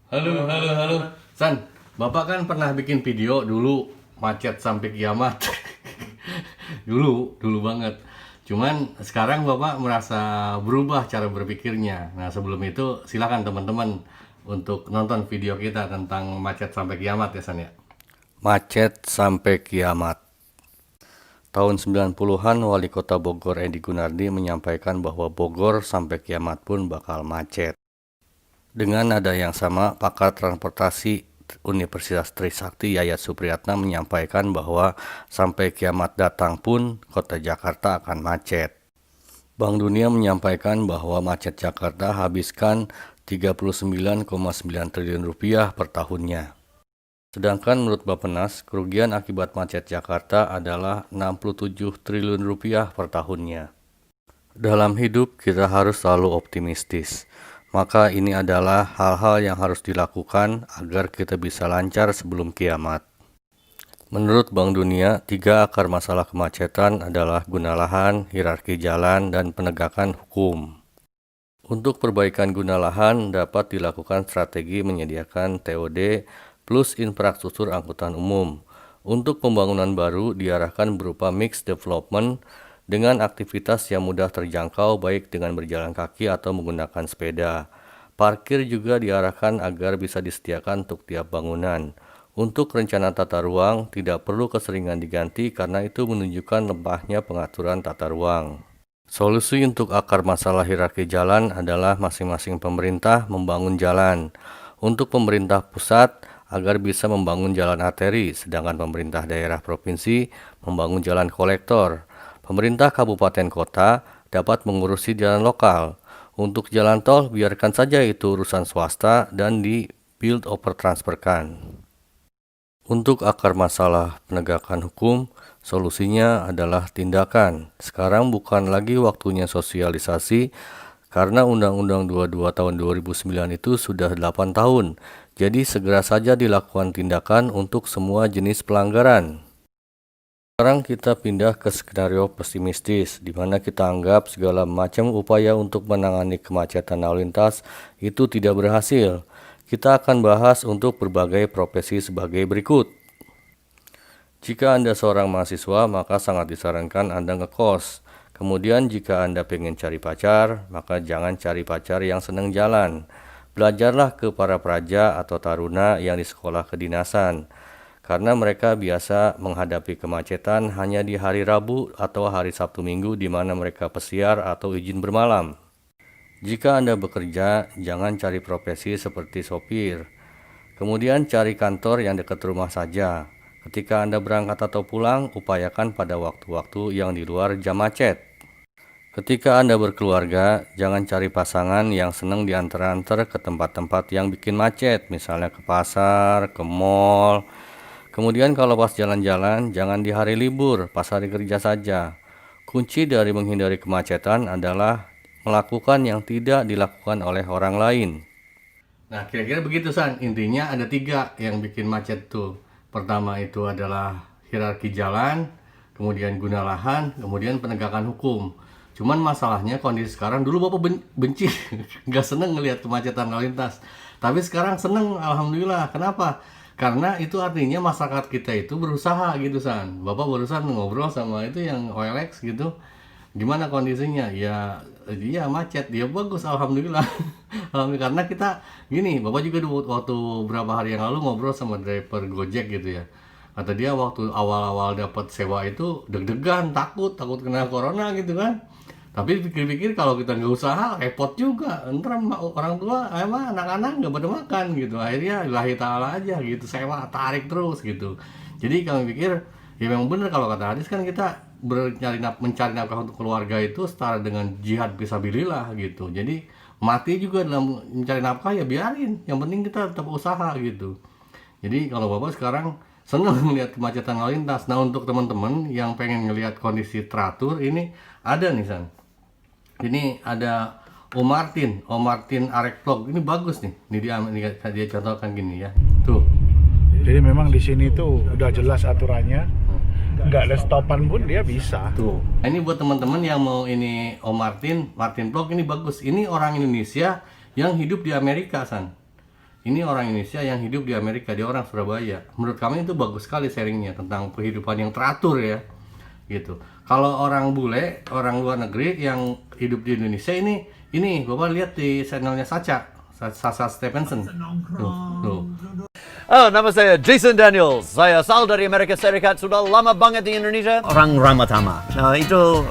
Halo, halo, halo. San, Bapak kan pernah bikin video dulu macet sampai kiamat. Dulu banget. Cuman sekarang Bapak merasa berubah cara berpikirnya. Nah, sebelum itu silakan teman-teman untuk nonton video kita tentang macet sampai kiamat ya, San ya. Macet sampai kiamat. Tahun 90-an, Wali Kota Bogor Edi Gunardi menyampaikan bahwa Bogor sampai kiamat pun bakal macet. Dengan nada yang sama, pakar transportasi Universitas Trisakti Yayat Supriyatna menyampaikan bahwa sampai kiamat datang pun kota Jakarta akan macet. Bank Dunia menyampaikan bahwa macet Jakarta habiskan 39,9 triliun rupiah per tahunnya. Sedangkan menurut Bappenas, kerugian akibat macet Jakarta adalah 67 triliun rupiah per tahunnya. Dalam hidup kita harus selalu optimistis. Maka ini adalah hal-hal yang harus dilakukan agar kita bisa lancar sebelum kiamat. Menurut Bank Dunia, 3 akar masalah kemacetan adalah guna lahan, hierarki jalan, dan penegakan hukum. Untuk perbaikan guna lahan dapat dilakukan strategi menyediakan TOD plus infrastruktur angkutan umum. Untuk pembangunan baru diarahkan berupa mixed development dengan aktivitas yang mudah terjangkau baik dengan berjalan kaki atau menggunakan sepeda. Parkir juga diarahkan agar bisa disediakan untuk tiap bangunan. Untuk rencana tata ruang tidak perlu keseringan diganti karena itu menunjukkan lemahnya pengaturan tata ruang. Solusi untuk akar masalah hierarki jalan adalah masing-masing pemerintah membangun jalan. Untuk pemerintah pusat agar bisa membangun jalan arteri, sedangkan pemerintah daerah provinsi membangun jalan kolektor. Pemerintah kabupaten kota dapat mengurusi jalan lokal. Untuk jalan tol, biarkan saja itu urusan swasta dan di build over transferkan. Untuk akar masalah penegakan hukum, solusinya adalah tindakan. Sekarang bukan lagi waktunya sosialisasi, karena Undang-Undang 22 tahun 2009 itu sudah 8 tahun. Jadi segera saja dilakukan tindakan untuk semua jenis pelanggaran. Sekarang kita pindah ke skenario pesimistis, di mana kita anggap segala macam upaya untuk menangani kemacetan lalu lintas itu tidak berhasil. Kita akan bahas untuk berbagai profesi sebagai berikut. Jika Anda seorang mahasiswa, maka sangat disarankan Anda ngekos. Kemudian jika Anda pengen cari pacar, maka jangan cari pacar yang senang jalan. Belajarlah ke para praja atau taruna yang di sekolah kedinasan. Karena mereka biasa menghadapi kemacetan hanya di hari Rabu atau hari Sabtu Minggu di mana mereka pesiar atau izin bermalam. Jika Anda bekerja, jangan cari profesi seperti sopir. Kemudian cari kantor yang dekat rumah saja. Ketika Anda berangkat atau pulang, upayakan pada waktu-waktu yang di luar jam macet. Ketika Anda berkeluarga, jangan cari pasangan yang senang diantar-antar ke tempat-tempat yang bikin macet, misalnya ke pasar, ke mall. Kemudian kalau pas jalan-jalan, jangan di hari libur, pas hari kerja saja. Kunci dari menghindari kemacetan adalah melakukan yang tidak dilakukan oleh orang lain. Nah, kira-kira begitu, San. Intinya ada 3 yang bikin macet tuh. Pertama itu adalah hierarki jalan, kemudian guna lahan, kemudian penegakan hukum. Cuman masalahnya kondisi sekarang, dulu Bapak benci, nggak seneng ngelihat kemacetan lalu lintas. Tapi sekarang seneng, alhamdulillah. Kenapa? Karena itu artinya masyarakat kita itu berusaha gitu, San. Bapak barusan ngobrol sama itu yang OLX gitu. Gimana kondisinya? Ya dia macet, dia bagus, alhamdulillah. Alhamdulillah, karena kita gini, Bapak juga waktu berapa hari yang lalu ngobrol sama driver Gojek gitu ya. Kata dia waktu awal-awal dapat sewa itu deg-degan, takut kena corona gitu kan. Tapi pikir-pikir kalau kita nggak usaha repot juga, ntar orang tua anak-anak nggak pada makan gitu. Akhirnya lillahi ta'ala aja gitu, sewa tarik terus gitu. Jadi kami pikir ya memang benar kalau kata hadis kan kita mencari nafkah untuk keluarga itu setara dengan jihad fisabilillah gitu. Jadi mati juga dalam mencari nafkah ya biarin, yang penting kita tetap usaha gitu. Jadi kalau Bapak sekarang senang melihat kemacetan lalu lintas. Nah, untuk teman-teman yang pengen ngelihat kondisi teratur, ini ada nih, San. Ini ada Om Martin Arek Vlog. Ini bagus nih. Ini dia contohkan gini ya. Tuh. Jadi memang di sini tuh udah jelas aturannya. Nggak ada stopan pun dia bisa. Tuh. Nah, ini buat teman-teman yang mau ini Om Martin Vlog, ini bagus. Ini orang Indonesia yang hidup di Amerika, San. ini orang Indonesia yang hidup di Amerika, dia orang Surabaya. Menurut kami itu bagus sekali sharingnya tentang kehidupan yang teratur ya, gitu. Kalau orang bule, orang luar negeri yang hidup di Indonesia ini Bapak lihat di channelnya Sasha Stephenson. Tuh. Oh, nama saya Jason Daniels. Saya asal dari Amerika Serikat, sudah lama banget di Indonesia. Orang Ramatama. Nah, itu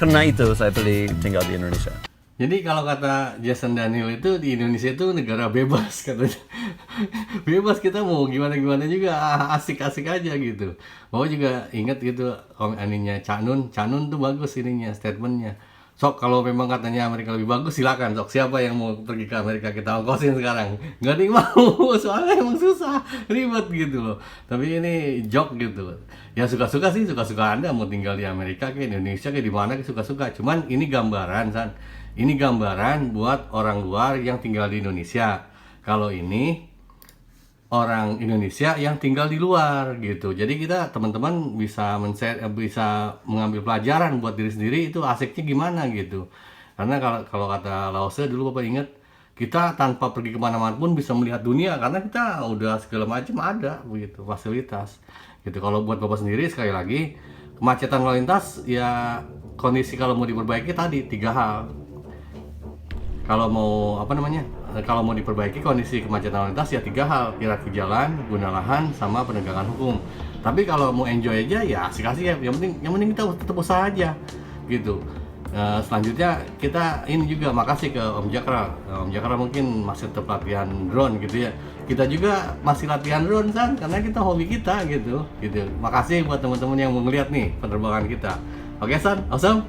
karena itu saya pilih tinggal di Indonesia. Jadi kalau kata Jason Daniel itu di Indonesia itu negara bebas katanya. Bebas, kita mau gimana-gimana juga asik-asik aja gitu. Bapak juga ingat gitu ininya Cak Nun tuh bagus ininya statementnya. Sok kalau memang katanya Amerika lebih bagus silakan sok, siapa yang mau pergi ke Amerika kita ongkosin sekarang. Nggak ada yang mau soalnya emang susah, ribet gitu loh. Tapi ini joke gitu. Ya suka-suka sih, suka-suka Anda mau tinggal di Amerika kayak Indonesia kayak di mana kayak suka-suka. Cuman ini gambaran San. Ini gambaran buat orang luar yang tinggal di Indonesia. Kalau ini orang Indonesia yang tinggal di luar gitu. Jadi kita teman-teman bisa bisa mengambil pelajaran buat diri sendiri itu asiknya gimana gitu. Karena kalau kata Lause dulu Bapak ingat, kita tanpa pergi kemana-mana pun bisa melihat dunia karena kita udah segala macam ada begitu fasilitas gitu. Kalau buat Bapak sendiri sekali lagi kemacetan lalu lintas ya kondisi kalau mau diperbaiki tadi 3 hal. Kalau mau diperbaiki kondisi kemacetan lalu lintas ya 3 hal, hierarki jalan, guna lahan, sama penegakan hukum. Tapi kalau mau enjoy aja ya asik-asik ya, yang penting kita tetap usaha aja gitu. Selanjutnya kita ini juga makasih ke Om Jakra. Om Jakra mungkin masih tetap latihan drone gitu ya. Kita juga masih latihan drone San, karena kita hobi kita gitu. Makasih buat teman-teman yang mau ngeliat nih penerbangan kita. Oke San, awesome.